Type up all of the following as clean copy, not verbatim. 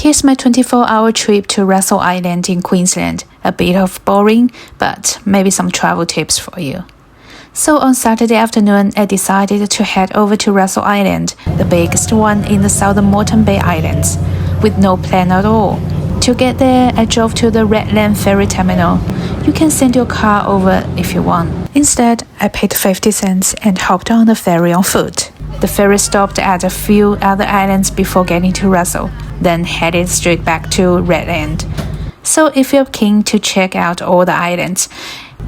Here's my 24-hour trip to Russell Island in Queensland. A bit of boring, but maybe some travel tips for you. So on Saturday afternoon, I decided to head over to Russell Island, the biggest one in the southern Moreton Bay Islands, with no plan at all. To get there, I drove to the Redland ferry terminal. You can send your car over if you want. Instead, I paid 50 cents and hopped on the ferry on foot. The ferry stopped at a few other islands before getting to Russell, then headed straight back to Redland. So if you're keen to check out all the islands,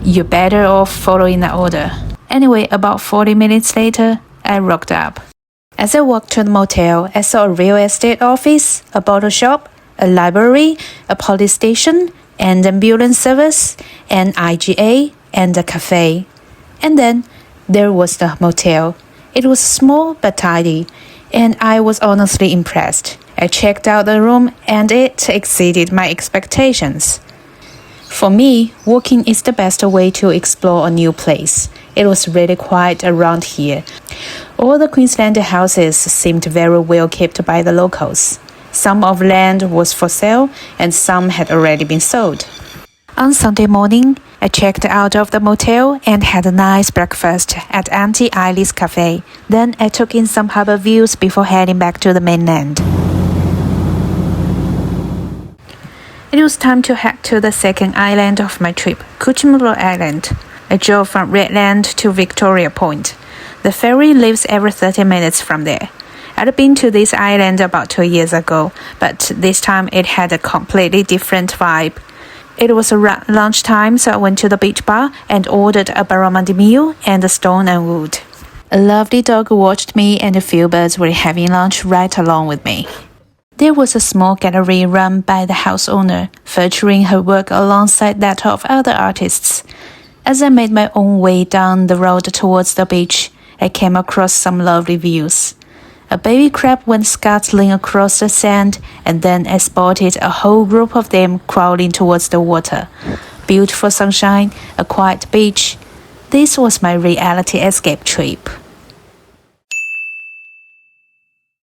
you're better off following the order. Anyway, about 40 minutes later, I rocked up. As I walked to the motel, I saw a real estate office, a bottle shop, a library, a police station, an ambulance service, an IGA, and a cafe. And then there was the motel. It was small but tidy, and I was honestly impressed. I checked out the room and it exceeded my expectations. For me, walking is the best way to explore a new place. It was really quiet around here. All the Queenslander houses seemed very well kept by the locals. Some of land was for sale and some had already been sold. On Sunday morning, I checked out of the motel and had a nice breakfast at Auntie Eileen's cafe. Then I took in some harbour views before heading back to the mainland. It was time to head to the second island of my trip, Cuchumbo Island. I drove from Redland to Victoria Point. The ferry leaves every 30 minutes from there. I'd been to this island about 2 years ago, but this time it had a completely different vibe. It was around lunchtime, so I went to the beach bar and ordered a barramundi meal and a stone and wood. A lovely dog watched me and a few birds were having lunch right along with me. There was a small gallery run by the house owner, featuring her work alongside that of other artists. As I made my own way down the road towards the beach, I came across some lovely views. A baby crab went scuttling across the sand, and then I spotted a whole group of them crawling towards the water. Beautiful sunshine, a quiet beach. This was my reality escape trip.